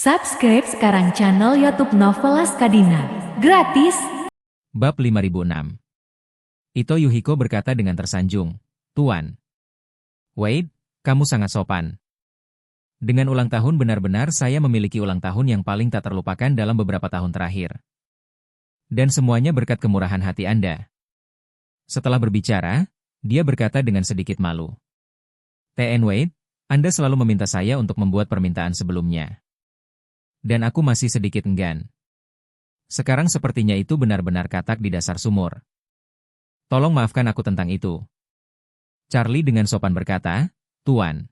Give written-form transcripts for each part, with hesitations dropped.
Subscribe sekarang channel YouTube Novelas Kadina. Gratis. Bab 5006. Ito Yuhiko berkata dengan tersanjung, "Tuan Wade, kamu sangat sopan. Dengan ulang tahun benar-benar saya memiliki ulang tahun yang paling tak terlupakan dalam beberapa tahun terakhir. Dan semuanya berkat kemurahan hati Anda." Setelah berbicara, dia berkata dengan sedikit malu, "T.N. Wade, Anda selalu meminta saya untuk membuat permintaan sebelumnya. Dan aku masih sedikit enggan. Sekarang sepertinya itu benar-benar katak di dasar sumur. Tolong maafkan aku tentang itu." Charlie dengan sopan berkata, "Tuan,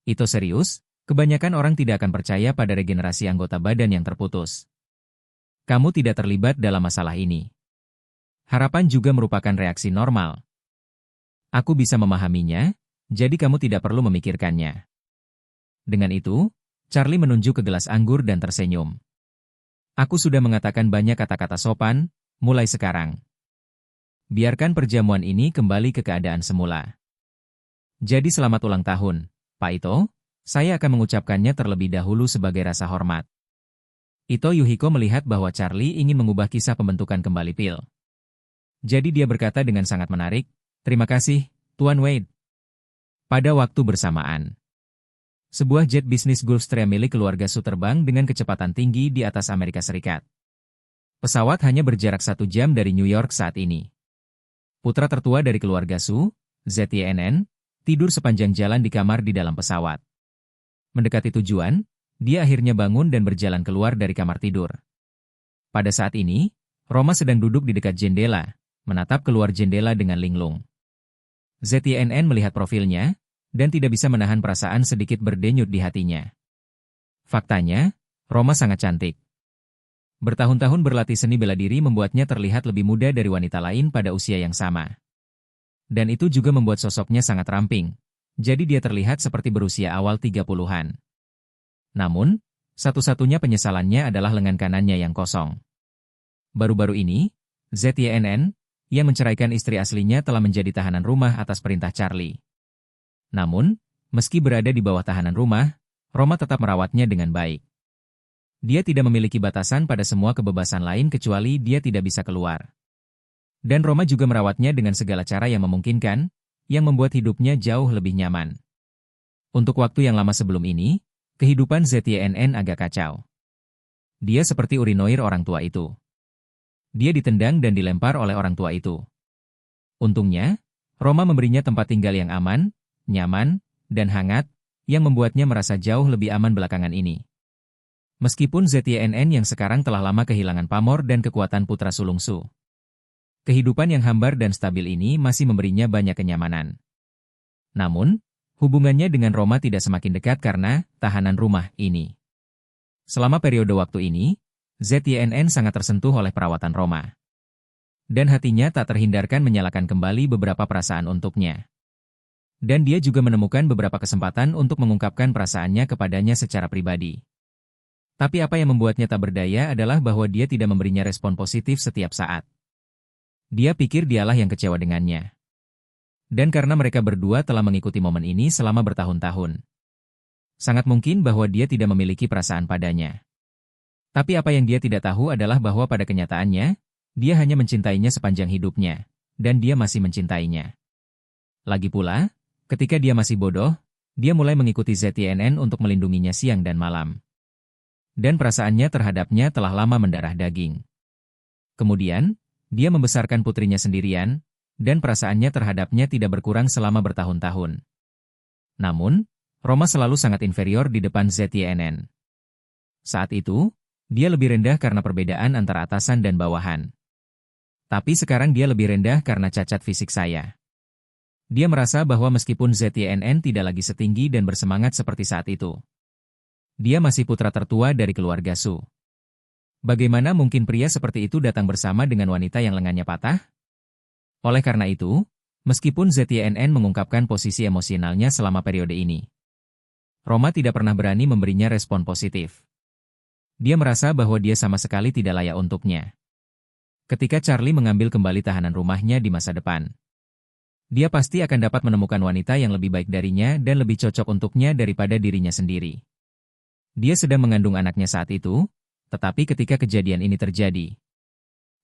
itu serius? Kebanyakan orang tidak akan percaya pada regenerasi anggota badan yang terputus. Kamu tidak terlibat dalam masalah ini. Harapan juga merupakan reaksi normal. Aku bisa memahaminya, jadi kamu tidak perlu memikirkannya." Dengan itu, Charlie menunjuk ke gelas anggur dan tersenyum. "Aku sudah mengatakan banyak kata-kata sopan, mulai sekarang. Biarkan perjamuan ini kembali ke keadaan semula. Jadi selamat ulang tahun, Pak Ito. Saya akan mengucapkannya terlebih dahulu sebagai rasa hormat." Ito Yuhiko melihat bahwa Charlie ingin mengubah kisah pembentukan kembali pil. Jadi dia berkata dengan sangat menarik, "Terima kasih, Tuan Wade." Pada waktu bersamaan, sebuah jet bisnis Gulfstream milik keluarga Su terbang dengan kecepatan tinggi di atas Amerika Serikat. Pesawat hanya berjarak 1 jam dari New York saat ini. Putra tertua dari keluarga Su, ZYNN, tidur sepanjang jalan di kamar di dalam pesawat. Mendekati tujuan, dia akhirnya bangun dan berjalan keluar dari kamar tidur. Pada saat ini, Roma sedang duduk di dekat jendela, menatap keluar jendela dengan linglung. ZYNN melihat profilnya, dan tidak bisa menahan perasaan sedikit berdenyut di hatinya. Faktanya, Roma sangat cantik. Bertahun-tahun berlatih seni bela diri membuatnya terlihat lebih muda dari wanita lain pada usia yang sama. Dan itu juga membuat sosoknya sangat ramping, jadi dia terlihat seperti berusia awal 30-an. Namun, satu-satunya penyesalannya adalah lengan kanannya yang kosong. Baru-baru ini, ZYNN, yang menceraikan istri aslinya telah menjadi tahanan rumah atas perintah Charlie. Namun, meski berada di bawah tahanan rumah, Roma tetap merawatnya dengan baik. Dia tidak memiliki batasan pada semua kebebasan lain kecuali dia tidak bisa keluar. Dan Roma juga merawatnya dengan segala cara yang memungkinkan, yang membuat hidupnya jauh lebih nyaman. Untuk waktu yang lama sebelum ini, kehidupan ZYNN agak kacau. Dia seperti urinoir orang tua itu. Dia ditendang dan dilempar oleh orang tua itu. Untungnya, Roma memberinya tempat tinggal yang aman, nyaman, dan hangat, yang membuatnya merasa jauh lebih aman belakangan ini. Meskipun ZYNN yang sekarang telah lama kehilangan pamor dan kekuatan putra sulung Su. Kehidupan yang hambar dan stabil ini masih memberinya banyak kenyamanan. Namun, hubungannya dengan Roma tidak semakin dekat karena tahanan rumah ini. Selama periode waktu ini, ZYNN sangat tersentuh oleh perawatan Roma. Dan hatinya tak terhindarkan menyalakan kembali beberapa perasaan untuknya. Dan dia juga menemukan beberapa kesempatan untuk mengungkapkan perasaannya kepadanya secara pribadi. Tapi apa yang membuatnya tak berdaya adalah bahwa dia tidak memberinya respon positif setiap saat. Dia pikir dialah yang kecewa dengannya. Dan karena mereka berdua telah mengikuti momen ini selama bertahun-tahun, sangat mungkin bahwa dia tidak memiliki perasaan padanya. Tapi apa yang dia tidak tahu adalah bahwa pada kenyataannya, dia hanya mencintainya sepanjang hidupnya, dan dia masih mencintainya. Lagi pula, ketika dia masih bodoh, dia mulai mengikuti ZYNN untuk melindunginya siang dan malam. Dan perasaannya terhadapnya telah lama mendarah daging. Kemudian, dia membesarkan putrinya sendirian, dan perasaannya terhadapnya tidak berkurang selama bertahun-tahun. Namun, Roma selalu sangat inferior di depan ZYNN. Saat itu, dia lebih rendah karena perbedaan antara atasan dan bawahan. Tapi sekarang dia lebih rendah karena cacat fisik saya. Dia merasa bahwa meskipun ZYNN tidak lagi setinggi dan bersemangat seperti saat itu, dia masih putra tertua dari keluarga Su. Bagaimana mungkin pria seperti itu datang bersama dengan wanita yang lengannya patah? Oleh karena itu, meskipun ZYNN mengungkapkan posisi emosionalnya selama periode ini, Roma tidak pernah berani memberinya respon positif. Dia merasa bahwa dia sama sekali tidak layak untuknya. Ketika Charlie mengambil kembali tahanan rumahnya di masa depan, dia pasti akan dapat menemukan wanita yang lebih baik darinya dan lebih cocok untuknya daripada dirinya sendiri. Dia sedang mengandung anaknya saat itu, tetapi ketika kejadian ini terjadi,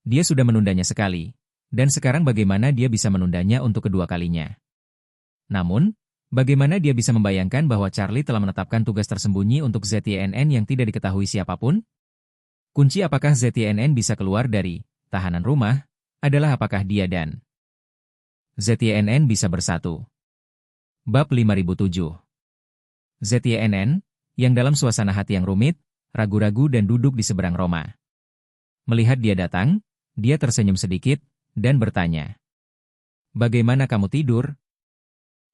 dia sudah menundanya sekali, dan sekarang bagaimana dia bisa menundanya untuk kedua kalinya? Namun, bagaimana dia bisa membayangkan bahwa Charlie telah menetapkan tugas tersembunyi untuk ZYNN yang tidak diketahui siapapun? Kunci apakah ZYNN bisa keluar dari tahanan rumah adalah apakah dia dan ZYNN bisa bersatu. Bab 5007. ZYNN, yang dalam suasana hati yang rumit, ragu-ragu dan duduk di seberang Roma. Melihat dia datang, dia tersenyum sedikit, dan bertanya, "Bagaimana kamu tidur?"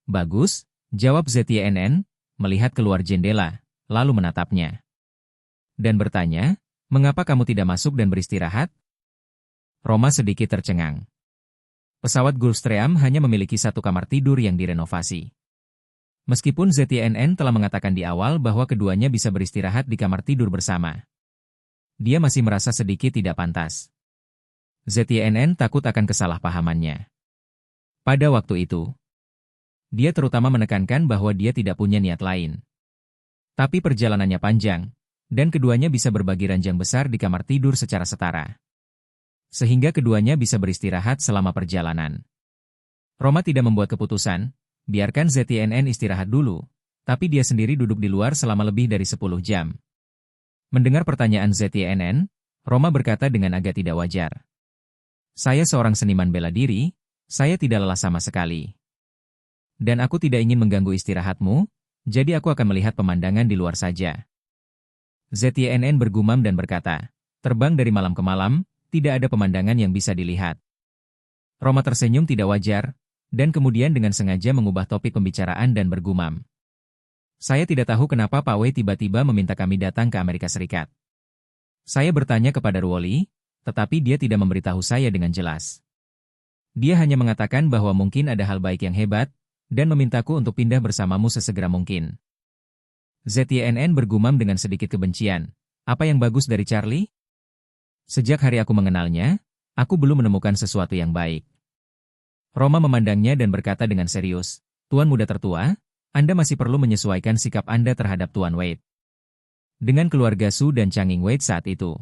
"Bagus," jawab ZYNN, melihat keluar jendela, lalu menatapnya. Dan bertanya, "Mengapa kamu tidak masuk dan beristirahat?" Roma sedikit tercengang. Pesawat Gulfstream hanya memiliki satu kamar tidur yang direnovasi. Meskipun ZYNN telah mengatakan di awal bahwa keduanya bisa beristirahat di kamar tidur bersama, dia masih merasa sedikit tidak pantas. ZYNN takut akan kesalahpahamannya. Pada waktu itu, dia terutama menekankan bahwa dia tidak punya niat lain. Tapi perjalanannya panjang, dan keduanya bisa berbagi ranjang besar di kamar tidur secara setara. Sehingga keduanya bisa beristirahat selama perjalanan. Roma tidak membuat keputusan, biarkan ZYNN istirahat dulu, tapi dia sendiri duduk di luar selama lebih dari 10 jam. Mendengar pertanyaan ZYNN, Roma berkata dengan agak tidak wajar. "Saya seorang seniman bela diri, saya tidak lelah sama sekali. Dan aku tidak ingin mengganggu istirahatmu, jadi aku akan melihat pemandangan di luar saja." ZYNN bergumam dan berkata, "Terbang dari malam ke malam, tidak ada pemandangan yang bisa dilihat." Roma tersenyum tidak wajar, dan kemudian dengan sengaja mengubah topik pembicaraan dan bergumam, "Saya tidak tahu kenapa Pak Wei tiba-tiba meminta kami datang ke Amerika Serikat. Saya bertanya kepada Ruoli, tetapi dia tidak memberitahu saya dengan jelas. Dia hanya mengatakan bahwa mungkin ada hal baik yang hebat, dan memintaku untuk pindah bersamamu sesegera mungkin." ZYNN bergumam dengan sedikit kebencian, "Apa yang bagus dari Charlie? Sejak hari aku mengenalnya, aku belum menemukan sesuatu yang baik." Roma memandangnya dan berkata dengan serius, "Tuan muda tertua, Anda masih perlu menyesuaikan sikap Anda terhadap Tuan Wade. Dengan keluarga Su dan Changing Wade saat itu.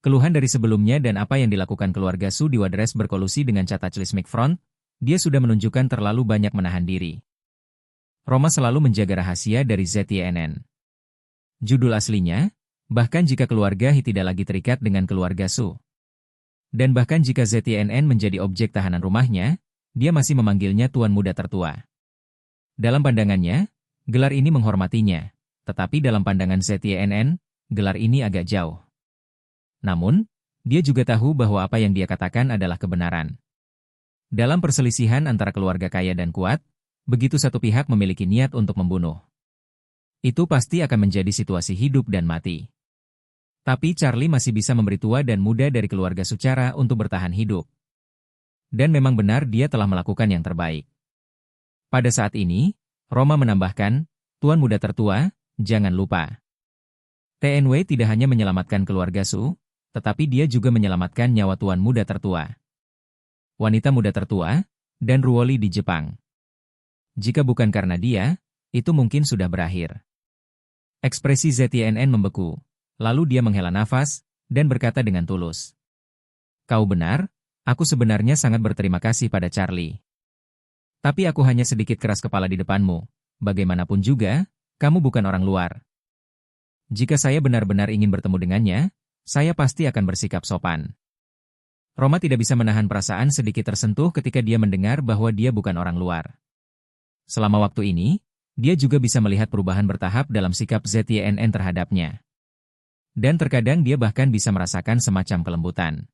Keluhan dari sebelumnya dan apa yang dilakukan keluarga Su di Wadres berkolusi dengan cataclysmic front, dia sudah menunjukkan terlalu banyak menahan diri." Roma selalu menjaga rahasia dari ZYNN. Judul aslinya, bahkan jika keluarga He tidak lagi terikat dengan keluarga Su. Dan bahkan jika ZYNN menjadi objek tahanan rumahnya, dia masih memanggilnya Tuan Muda Tertua. Dalam pandangannya, gelar ini menghormatinya, tetapi dalam pandangan ZYNN, gelar ini agak jauh. Namun, dia juga tahu bahwa apa yang dia katakan adalah kebenaran. Dalam perselisihan antara keluarga kaya dan kuat, begitu satu pihak memiliki niat untuk membunuh, itu pasti akan menjadi situasi hidup dan mati. Tapi Charlie masih bisa memberi tua dan muda dari keluarga Sucara untuk bertahan hidup. Dan memang benar dia telah melakukan yang terbaik. Pada saat ini, Roma menambahkan, "Tuan muda tertua, jangan lupa. TNW tidak hanya menyelamatkan keluarga Su, tetapi dia juga menyelamatkan nyawa Tuan muda tertua, wanita muda tertua, dan Ruoli di Jepang. Jika bukan karena dia, itu mungkin sudah berakhir." Ekspresi ZYNN membeku. Lalu dia menghela nafas, dan berkata dengan tulus, "Kau benar, aku sebenarnya sangat berterima kasih pada Charlie. Tapi aku hanya sedikit keras kepala di depanmu, bagaimanapun juga, kamu bukan orang luar. Jika saya benar-benar ingin bertemu dengannya, saya pasti akan bersikap sopan." Roma tidak bisa menahan perasaan sedikit tersentuh ketika dia mendengar bahwa dia bukan orang luar. Selama waktu ini, dia juga bisa melihat perubahan bertahap dalam sikap ZYNN terhadapnya. Dan terkadang dia bahkan bisa merasakan semacam kelembutan.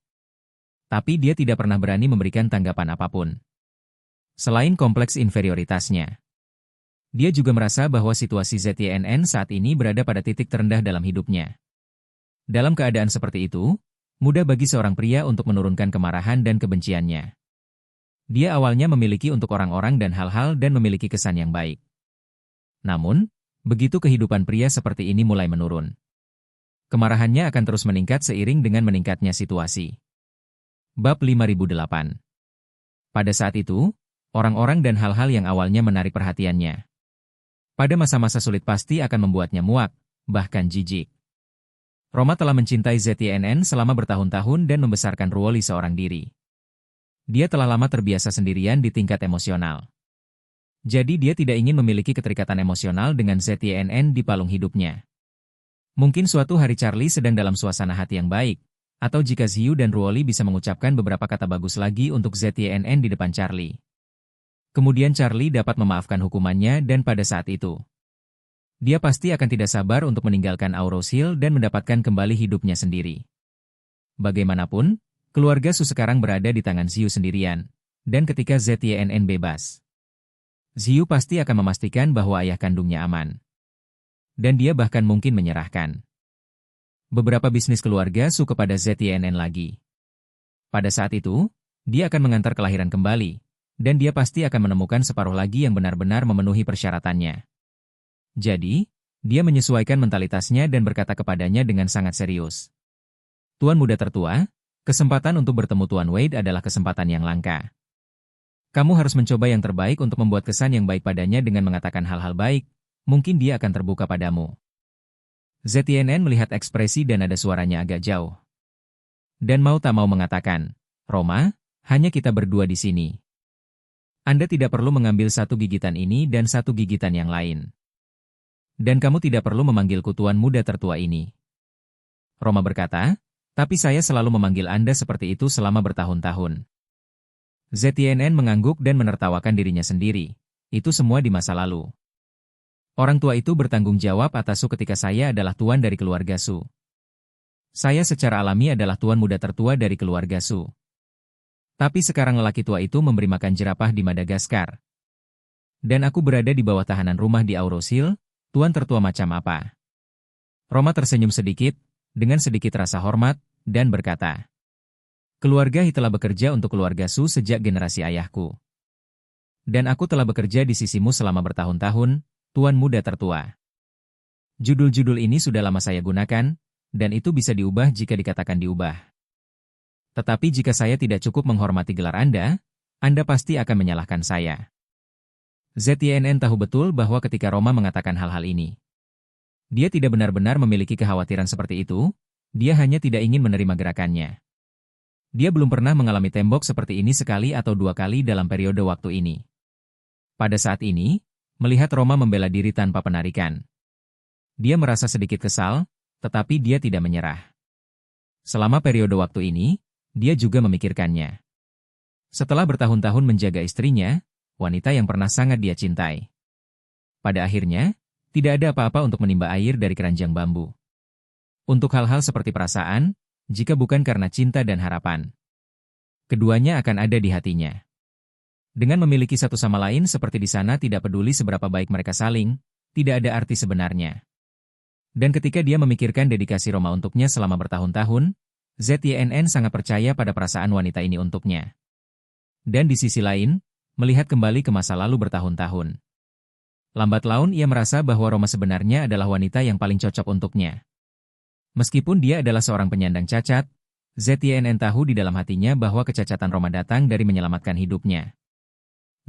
Tapi dia tidak pernah berani memberikan tanggapan apapun. Selain kompleks inferioritasnya, dia juga merasa bahwa situasi ZYNN saat ini berada pada titik terendah dalam hidupnya. Dalam keadaan seperti itu, mudah bagi seorang pria untuk menurunkan kemarahan dan kebenciannya. Dia awalnya memiliki untuk orang-orang dan hal-hal dan memiliki kesan yang baik. Namun, begitu kehidupan pria seperti ini mulai menurun, kemarahannya akan terus meningkat seiring dengan meningkatnya situasi. Bab 5008. Pada saat itu, orang-orang dan hal-hal yang awalnya menarik perhatiannya pada masa-masa sulit pasti akan membuatnya muak, bahkan jijik. Roma telah mencintai ZYNN selama bertahun-tahun dan membesarkan Ruoli seorang diri. Dia telah lama terbiasa sendirian di tingkat emosional. Jadi dia tidak ingin memiliki keterikatan emosional dengan ZYNN di palung hidupnya. Mungkin suatu hari Charlie sedang dalam suasana hati yang baik, atau jika Ziyu dan Ruoli bisa mengucapkan beberapa kata bagus lagi untuk ZYNN di depan Charlie. Kemudian Charlie dapat memaafkan hukumannya dan pada saat itu, dia pasti akan tidak sabar untuk meninggalkan Aurous Hill dan mendapatkan kembali hidupnya sendiri. Bagaimanapun, keluarga Su sekarang berada di tangan Ziyu sendirian, dan ketika ZYNN bebas, Ziyu pasti akan memastikan bahwa ayah kandungnya aman. Dan dia bahkan mungkin menyerahkan beberapa bisnis keluarga Su kepada ZYNN lagi. Pada saat itu, dia akan mengantar kelahiran kembali, dan dia pasti akan menemukan separuh lagi yang benar-benar memenuhi persyaratannya. Jadi, dia menyesuaikan mentalitasnya dan berkata kepadanya dengan sangat serius. Tuan muda tertua, kesempatan untuk bertemu Tuan Wade adalah kesempatan yang langka. Kamu harus mencoba yang terbaik untuk membuat kesan yang baik padanya dengan mengatakan hal-hal baik, mungkin dia akan terbuka padamu. ZYNN melihat ekspresi dan nada suaranya agak jauh. Dan mau tak mau mengatakan, Roma, hanya kita berdua di sini. Anda tidak perlu mengambil satu gigitan ini dan satu gigitan yang lain. Dan kamu tidak perlu memanggilku Tuan muda tertua ini. Roma berkata, tapi saya selalu memanggil Anda seperti itu selama bertahun-tahun. ZYNN mengangguk dan menertawakan dirinya sendiri. Itu semua di masa lalu. Orang tua itu bertanggung jawab atas Su ketika saya adalah tuan dari keluarga Su. Saya secara alami adalah tuan muda tertua dari keluarga Su. Tapi sekarang lelaki tua itu memberi makan jerapah di Madagaskar. Dan aku berada di bawah tahanan rumah di Aurous Hill. Tuan tertua macam apa? Roma tersenyum sedikit, dengan sedikit rasa hormat, dan berkata, keluarga Hi telah bekerja untuk keluarga Su sejak generasi ayahku. Dan aku telah bekerja di sisimu selama bertahun-tahun, Tuan muda tertua. Judul-judul ini sudah lama saya gunakan, dan itu bisa diubah jika dikatakan diubah. Tetapi jika saya tidak cukup menghormati gelar Anda pasti akan menyalahkan saya. ZYNN tahu betul bahwa ketika Roma mengatakan hal-hal ini, dia tidak benar-benar memiliki kekhawatiran seperti itu, dia hanya tidak ingin menerima gerakannya. Dia belum pernah mengalami tembok seperti ini sekali atau dua kali dalam periode waktu ini. Pada saat ini, melihat Roma membela diri tanpa penarikan, dia merasa sedikit kesal, tetapi dia tidak menyerah. Selama periode waktu ini, dia juga memikirkannya. Setelah bertahun-tahun menjaga istrinya, wanita yang pernah sangat dia cintai. Pada akhirnya, tidak ada apa-apa untuk menimba air dari keranjang bambu. Untuk hal-hal seperti perasaan, jika bukan karena cinta dan harapan, keduanya akan ada di hatinya. Dengan memiliki satu sama lain seperti di sana tidak peduli seberapa baik mereka saling, tidak ada arti sebenarnya. Dan ketika dia memikirkan dedikasi Roma untuknya selama bertahun-tahun, ZYNN sangat percaya pada perasaan wanita ini untuknya. Dan di sisi lain, melihat kembali ke masa lalu bertahun-tahun, lambat laun ia merasa bahwa Roma sebenarnya adalah wanita yang paling cocok untuknya. Meskipun dia adalah seorang penyandang cacat, ZYNN tahu di dalam hatinya bahwa kecacatan Roma datang dari menyelamatkan hidupnya.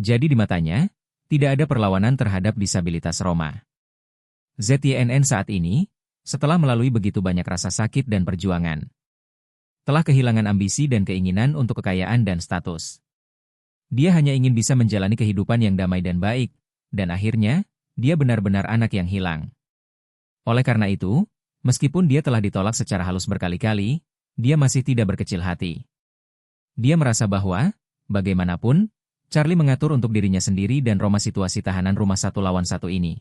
Jadi di matanya, tidak ada perlawanan terhadap disabilitas Roma. ZYNN saat ini, setelah melalui begitu banyak rasa sakit dan perjuangan, telah kehilangan ambisi dan keinginan untuk kekayaan dan status. Dia hanya ingin bisa menjalani kehidupan yang damai dan baik, dan akhirnya, dia benar-benar anak yang hilang. Oleh karena itu, meskipun dia telah ditolak secara halus berkali-kali, dia masih tidak berkecil hati. Dia merasa bahwa, bagaimanapun, Charlie mengatur untuk dirinya sendiri dan Roma situasi tahanan rumah 1 lawan 1 ini.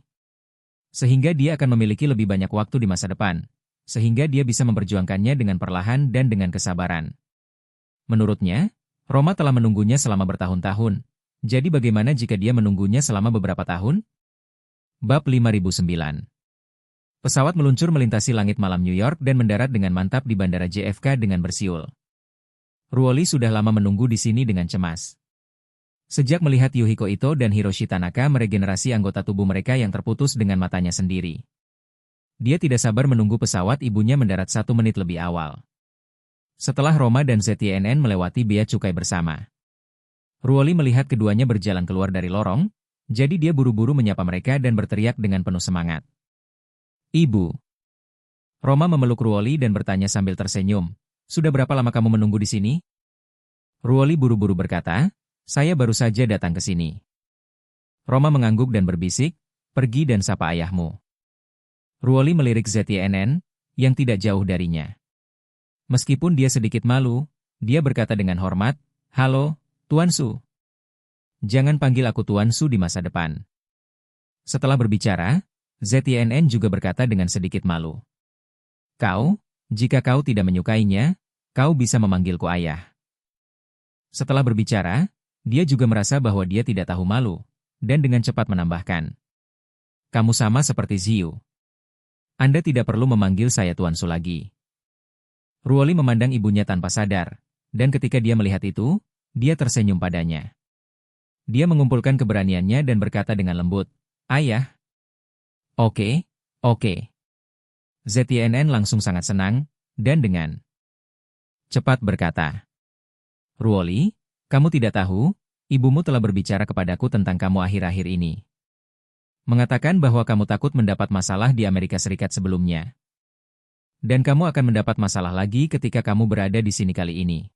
Sehingga dia akan memiliki lebih banyak waktu di masa depan, sehingga dia bisa memperjuangkannya dengan perlahan dan dengan kesabaran. Menurutnya, Roma telah menunggunya selama bertahun-tahun, jadi bagaimana jika dia menunggunya selama beberapa tahun? Bab 5009. Pesawat meluncur melintasi langit malam New York dan mendarat dengan mantap di Bandara JFK dengan bersiul. Ruoli sudah lama menunggu di sini dengan cemas. Sejak melihat Yuhiko Ito dan Hiroshi Tanaka meregenerasi anggota tubuh mereka yang terputus dengan matanya sendiri. Dia tidak sabar menunggu pesawat ibunya mendarat 1 menit lebih awal. Setelah Roma dan ZYNN melewati bea cukai bersama, Ruoli melihat keduanya berjalan keluar dari lorong, jadi dia buru-buru menyapa mereka dan berteriak dengan penuh semangat. Ibu, Roma memeluk Ruoli dan bertanya sambil tersenyum, "Sudah berapa lama kamu menunggu di sini?" Ruoli buru-buru berkata, "Saya baru saja datang ke sini." Roma mengangguk dan berbisik, "Pergi dan sapa ayahmu." Ruoli melirik ZYNN, yang tidak jauh darinya. Meskipun dia sedikit malu, dia berkata dengan hormat, "Halo, Tuan Su. Jangan panggil aku Tuan Su di masa depan." Setelah berbicara, ZYNN juga berkata dengan sedikit malu, Jika kau tidak menyukainya, kau bisa memanggilku ayah." Setelah berbicara, dia juga merasa bahwa dia tidak tahu malu, dan dengan cepat menambahkan, "Kamu sama seperti Ziyu. Anda tidak perlu memanggil saya Tuan Su lagi." Ruoli memandang ibunya tanpa sadar, dan ketika dia melihat itu, dia tersenyum padanya. Dia mengumpulkan keberaniannya dan berkata dengan lembut, "Ayah." Oke. ZYNN langsung sangat senang, dan dengan cepat berkata, "Ruoli, kamu tidak tahu, ibumu telah berbicara kepadaku tentang kamu akhir-akhir ini. Mengatakan bahwa kamu takut mendapat masalah di Amerika Serikat sebelumnya. Dan kamu akan mendapat masalah lagi ketika kamu berada di sini kali ini."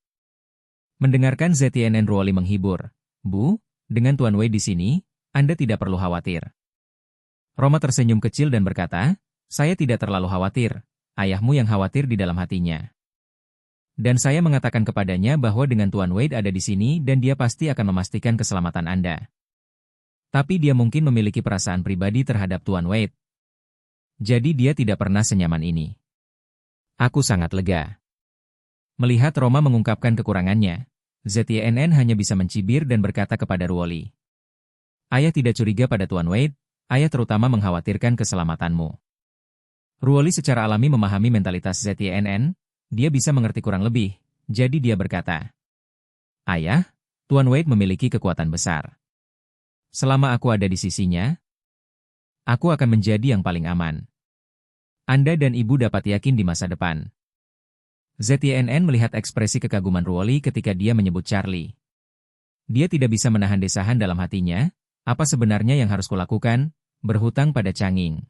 Mendengarkan ZYNN, Ruoli menghibur, "Bu, dengan Tuan Wei di sini, Anda tidak perlu khawatir." Roma tersenyum kecil dan berkata, "Saya tidak terlalu khawatir, ayahmu yang khawatir di dalam hatinya. Dan saya mengatakan kepadanya bahwa dengan Tuan Wade ada di sini dan dia pasti akan memastikan keselamatan Anda. Tapi dia mungkin memiliki perasaan pribadi terhadap Tuan Wade. Jadi dia tidak pernah senyaman ini." Aku sangat lega. Melihat Roma mengungkapkan kekurangannya, ZYNN hanya bisa mencibir dan berkata kepada Ruoli, "Ayah tidak curiga pada Tuan Wade, ayah terutama mengkhawatirkan keselamatanmu." Ruoli secara alami memahami mentalitas ZYNN, dia bisa mengerti kurang lebih, jadi dia berkata, "Ayah, Tuan Wade memiliki kekuatan besar. Selama aku ada di sisinya, aku akan menjadi yang paling aman. Anda dan Ibu dapat yakin di masa depan." ZYNN melihat ekspresi kekaguman Ruoli ketika dia menyebut Charlie. Dia tidak bisa menahan desahan dalam hatinya, apa sebenarnya yang harus kulakukan, berhutang pada Changing.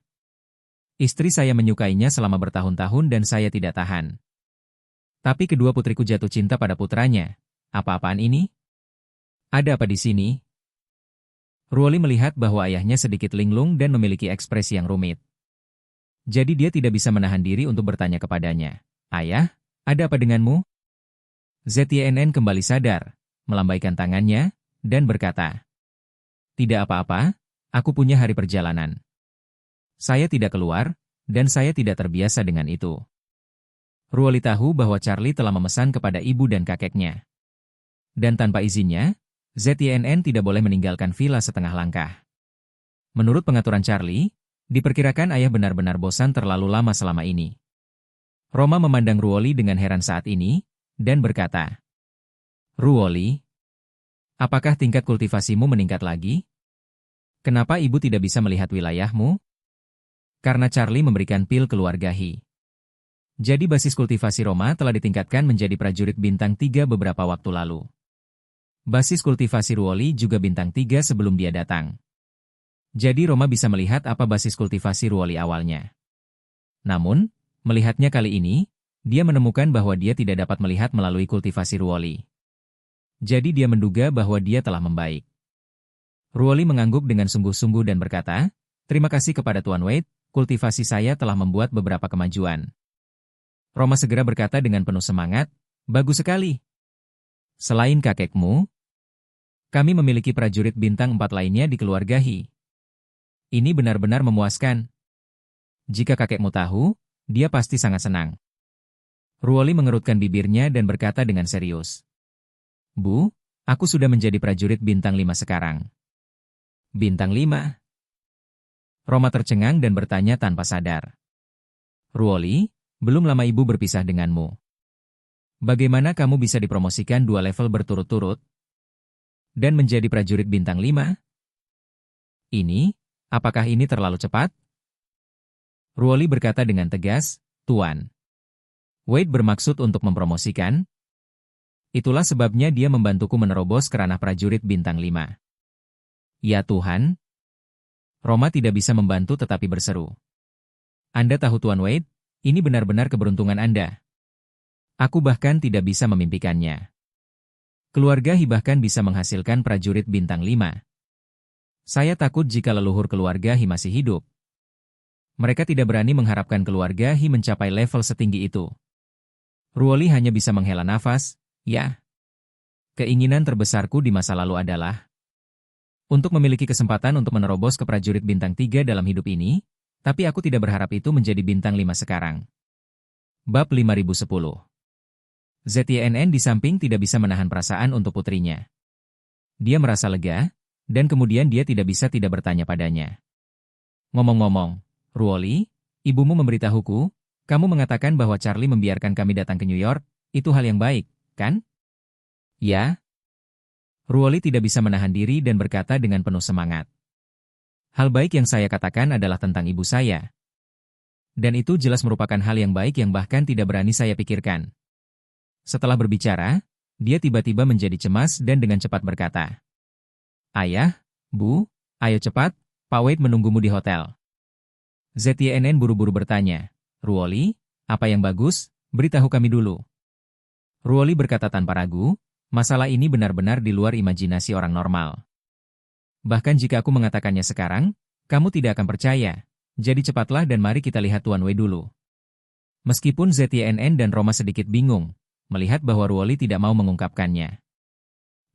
Istri saya menyukainya selama bertahun-tahun dan saya tidak tahan. Tapi kedua putriku jatuh cinta pada putranya. Apa-apaan ini? Ada apa di sini? Ruoli melihat bahwa ayahnya sedikit linglung dan memiliki ekspresi yang rumit. Jadi dia tidak bisa menahan diri untuk bertanya kepadanya, "Ayah, ada apa denganmu?" ZYNN kembali sadar, melambaikan tangannya, dan berkata, "Tidak apa-apa, aku punya hari perjalanan. Saya tidak keluar, dan saya tidak terbiasa dengan itu." Ruoli tahu bahwa Charlie telah memesan kepada ibu dan kakeknya. Dan tanpa izinnya, ZYNN tidak boleh meninggalkan villa setengah langkah. Menurut pengaturan Charlie, diperkirakan ayah benar-benar bosan terlalu lama selama ini. Roma memandang Ruoli dengan heran saat ini, dan berkata, "Ruoli, apakah tingkat kultivasimu meningkat lagi? Kenapa ibu tidak bisa melihat wilayahmu?" Karena Charlie memberikan pil keluarga He. Jadi basis kultivasi Roma telah ditingkatkan menjadi prajurit bintang 3 beberapa waktu lalu. Basis kultivasi Ruoli juga bintang 3 sebelum dia datang. Jadi Roma bisa melihat apa basis kultivasi Ruoli awalnya. Namun, melihatnya kali ini, dia menemukan bahwa dia tidak dapat melihat melalui kultivasi Ruoli. Jadi dia menduga bahwa dia telah membaik. Ruoli mengangguk dengan sungguh-sungguh dan berkata, "Terima kasih kepada Tuan Wade, kultivasi saya telah membuat beberapa kemajuan." Roma segera berkata dengan penuh semangat, "Bagus sekali. Selain kakekmu, kami memiliki prajurit bintang 4 lainnya di keluarga He. Ini benar-benar memuaskan. Jika kakekmu tahu, dia pasti sangat senang." Ruoli mengerutkan bibirnya dan berkata dengan serius, "Bu, aku sudah menjadi prajurit bintang 5 sekarang." "Bintang 5? Roma tercengang dan bertanya tanpa sadar, "Ruoli, belum lama ibu berpisah denganmu. Bagaimana kamu bisa dipromosikan 2 level berturut-turut dan menjadi prajurit bintang 5? Apakah ini terlalu cepat?" Ruoli berkata dengan tegas, "Tuan Wade bermaksud untuk mempromosikan. Itulah sebabnya dia membantuku menerobos ke ranah prajurit bintang 5. Ya Tuhan." Roma tidak bisa membantu tetapi berseru, "Anda tahu Tuan Wade, Ini benar-benar keberuntungan Anda. Aku bahkan tidak bisa memimpikannya. Keluarga He bahkan bisa menghasilkan prajurit bintang 5. Saya takut jika leluhur keluarga He masih hidup. Mereka tidak berani mengharapkan keluarga He mencapai level setinggi itu. Ruoli hanya bisa menghela nafas, ya. Keinginan terbesarku di masa lalu adalah untuk memiliki kesempatan untuk menerobos ke prajurit bintang 3 dalam hidup ini, tapi aku tidak berharap itu menjadi bintang 5 sekarang. Bab 5010. ZYNN di samping tidak bisa menahan perasaan untuk putrinya. Dia merasa lega, dan kemudian dia tidak bisa tidak bertanya padanya. Ngomong-ngomong, Ruoli, ibumu memberitahuku, kamu mengatakan bahwa Charlie membiarkan kami datang ke New York, itu hal yang baik, kan? Ya. Ruoli tidak bisa menahan diri dan berkata dengan penuh semangat. Hal baik yang saya katakan adalah tentang ibu saya. Dan itu jelas merupakan hal yang baik yang bahkan tidak berani saya pikirkan. Setelah berbicara, dia tiba-tiba menjadi cemas dan dengan cepat berkata, Ayah, Bu, ayo cepat, Pak Wade menunggumu di hotel. ZYNN buru-buru bertanya, Ruoli, apa yang bagus, beritahu kami dulu. Ruoli berkata tanpa ragu, masalah ini benar-benar di luar imajinasi orang normal. Bahkan jika aku mengatakannya sekarang, kamu tidak akan percaya, jadi cepatlah dan mari kita lihat Tuan Wei dulu. Meskipun ZYNN dan Roma sedikit bingung, melihat bahwa Ruoli tidak mau mengungkapkannya.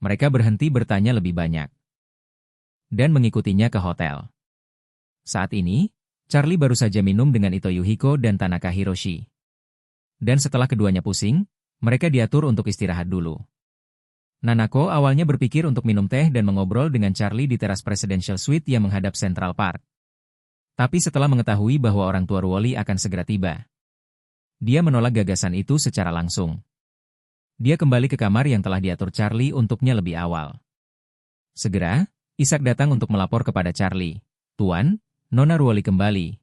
Mereka berhenti bertanya lebih banyak. Dan mengikutinya ke hotel. Saat ini, Charlie baru saja minum dengan Ito Yuhiko dan Tanaka Hiroshi. Dan setelah keduanya pusing, mereka diatur untuk istirahat dulu. Nanako awalnya berpikir untuk minum teh dan mengobrol dengan Charlie di teras Presidential Suite yang menghadap Central Park. Tapi setelah mengetahui bahwa orang tua Ruoli akan segera tiba, dia menolak gagasan itu secara langsung. Dia kembali ke kamar yang telah diatur Charlie untuknya lebih awal. Segera, Ishak datang untuk melapor kepada Charlie. Tuan, Nona Ruoli kembali.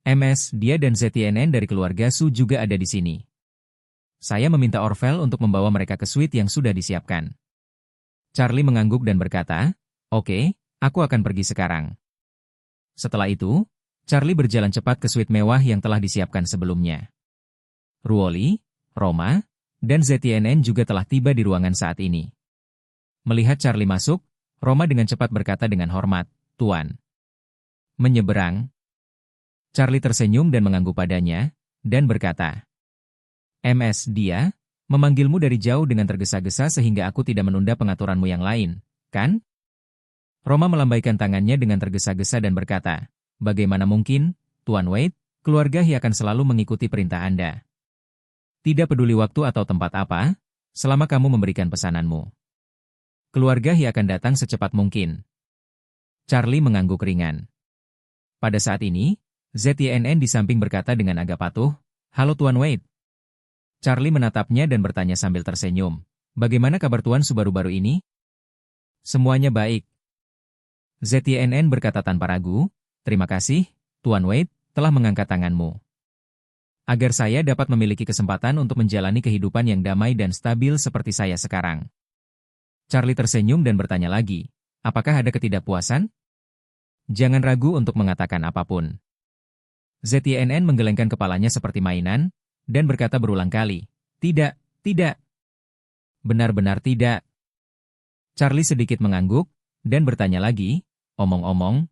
MS, dia dan ZYNN dari keluarga Su juga ada di sini. Saya meminta Orvel untuk membawa mereka ke suite yang sudah disiapkan. Charlie mengangguk dan berkata, Oke, aku akan pergi sekarang. Setelah itu, Charlie berjalan cepat ke suite mewah yang telah disiapkan sebelumnya. Ruoli, Roma, dan ZYNN juga telah tiba di ruangan saat ini. Melihat Charlie masuk, Roma dengan cepat berkata dengan hormat, Tuan. Menyeberang. Charlie tersenyum dan mengangguk padanya, dan berkata, MS, dia, memanggilmu dari jauh dengan tergesa-gesa sehingga aku tidak menunda pengaturanmu yang lain, kan? Roma melambaikan tangannya dengan tergesa-gesa dan berkata, Bagaimana mungkin, Tuan Wade, keluarga He akan selalu mengikuti perintah Anda. Tidak peduli waktu atau tempat apa, selama kamu memberikan pesananmu. Keluarga He akan datang secepat mungkin. Charlie mengangguk ringan. Pada saat ini, ZYNN di samping berkata dengan agak patuh, Halo Tuan Wade. Charlie menatapnya dan bertanya sambil tersenyum, Bagaimana kabar Tuan Su baru-baru ini? Semuanya baik. ZYNN berkata tanpa ragu, Terima kasih, Tuan Wade, telah mengangkat tanganmu. Agar saya dapat memiliki kesempatan untuk menjalani kehidupan yang damai dan stabil seperti saya sekarang. Charlie tersenyum dan bertanya lagi, apakah ada ketidakpuasan? Jangan ragu untuk mengatakan apapun. ZYNN menggelengkan kepalanya seperti mainan, dan berkata berulang kali, Tidak, tidak. Benar-benar tidak. Charlie sedikit mengangguk, dan bertanya lagi, Omong-omong,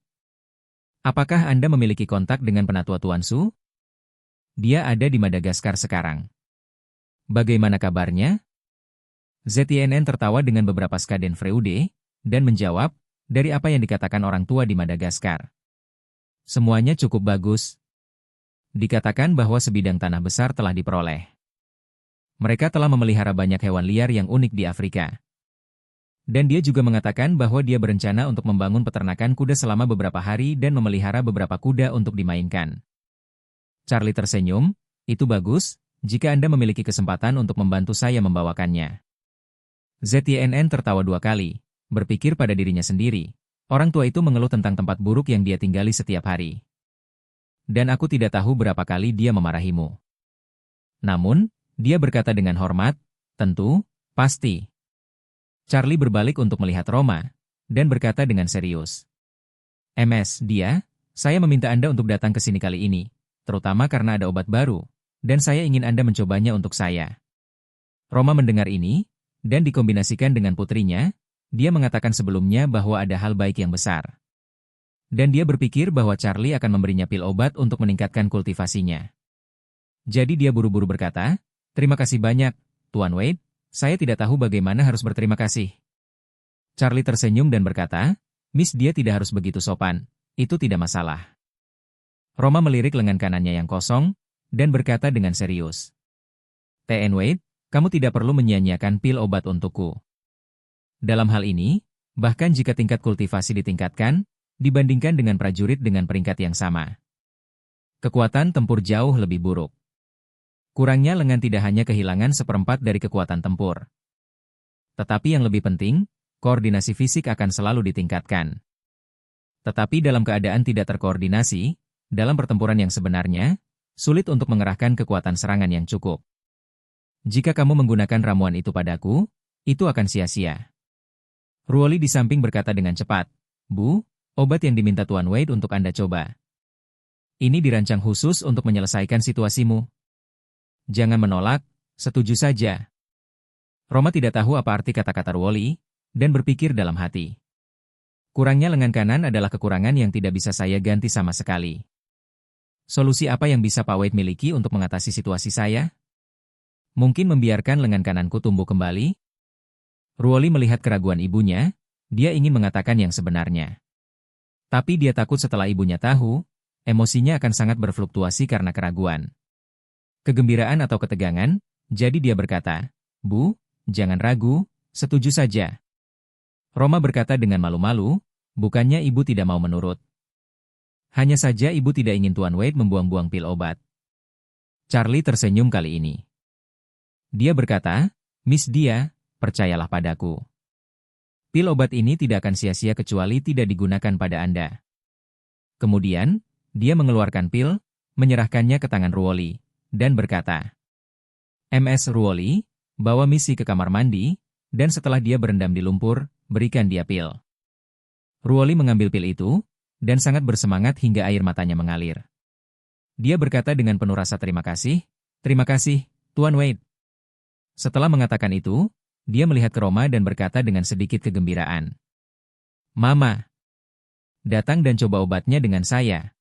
apakah Anda memiliki kontak dengan penatua Tuan Su? Dia ada di Madagaskar sekarang. Bagaimana kabarnya? ZYNN tertawa dengan beberapa skaden freude, dan menjawab, dari apa yang dikatakan orang tua di Madagaskar. Semuanya cukup bagus. Dikatakan bahwa sebidang tanah besar telah diperoleh. Mereka telah memelihara banyak hewan liar yang unik di Afrika. Dan dia juga mengatakan bahwa dia berencana untuk membangun peternakan kuda selama beberapa hari dan memelihara beberapa kuda untuk dimainkan. Charlie tersenyum, itu bagus, jika Anda memiliki kesempatan untuk membantu saya membawakannya. ZYNN tertawa 2 kali, berpikir pada dirinya sendiri. Orang tua itu mengeluh tentang tempat buruk yang dia tinggali setiap hari. Dan aku tidak tahu berapa kali dia memarahimu. Namun, dia berkata dengan hormat, tentu, pasti. Charlie berbalik untuk melihat Roma, dan berkata dengan serius. MS, dia, saya meminta Anda untuk datang ke sini kali ini. terutama karena ada obat baru, dan saya ingin Anda mencobanya untuk saya. Roma mendengar ini, dan dikombinasikan dengan putrinya, dia mengatakan sebelumnya bahwa ada hal baik yang besar. Dan dia berpikir bahwa Charlie akan memberinya pil obat untuk meningkatkan kultivasinya. Jadi dia buru-buru berkata, "Terima kasih banyak, Tuan Wade, saya tidak tahu bagaimana harus berterima kasih." Charlie tersenyum dan berkata, "Miss, dia tidak harus begitu sopan, itu tidak masalah." Roma melirik lengan kanannya yang kosong, dan berkata dengan serius, "T.N. Wade, kamu tidak perlu menyia-nyiakan pil obat untukku. Dalam hal ini, bahkan jika tingkat kultivasi ditingkatkan, dibandingkan dengan prajurit dengan peringkat yang sama, kekuatan tempur jauh lebih buruk. Kurangnya lengan tidak hanya kehilangan seperempat dari kekuatan tempur. Tetapi yang lebih penting, koordinasi fisik akan selalu ditingkatkan. Tetapi dalam keadaan tidak terkoordinasi, dalam pertempuran yang sebenarnya, sulit untuk mengerahkan kekuatan serangan yang cukup. Jika kamu menggunakan ramuan itu padaku, itu akan sia-sia." Ruoli di samping berkata dengan cepat, "Bu, obat yang diminta Tuan Wade untuk Anda coba. Ini dirancang khusus untuk menyelesaikan situasimu. Jangan menolak, setuju saja." Roma tidak tahu apa arti kata-kata Ruoli, dan berpikir dalam hati. Kurangnya lengan kanan adalah kekurangan yang tidak bisa saya ganti sama sekali. Solusi apa yang bisa Pak Wade miliki untuk mengatasi situasi saya? Mungkin membiarkan lengan kananku tumbuh kembali? Ruoli melihat keraguan ibunya, dia ingin mengatakan yang sebenarnya. Tapi dia takut setelah ibunya tahu, emosinya akan sangat berfluktuasi karena keraguan, kegembiraan atau ketegangan, jadi dia berkata, "Bu, jangan ragu, setuju saja." Roma berkata dengan malu-malu, bukannya ibu tidak mau menurut. Hanya saja ibu tidak ingin Tuan Wade membuang-buang pil obat. Charlie tersenyum kali ini. Dia berkata, "Miss Dia, percayalah padaku. Pil obat ini tidak akan sia-sia kecuali tidak digunakan pada Anda." Kemudian, dia mengeluarkan pil, menyerahkannya ke tangan Ruoli, dan berkata, "Ms. Ruoli, bawa Missy ke kamar mandi, dan setelah dia berendam di lumpur, berikan dia pil." Ruoli mengambil pil itu, dan sangat bersemangat hingga air matanya mengalir. Dia berkata dengan penuh rasa terima kasih, "Terima kasih, Tuan Wade." Setelah mengatakan itu, dia melihat ke Roma dan berkata dengan sedikit kegembiraan, "Mama, datang dan coba obatnya dengan saya."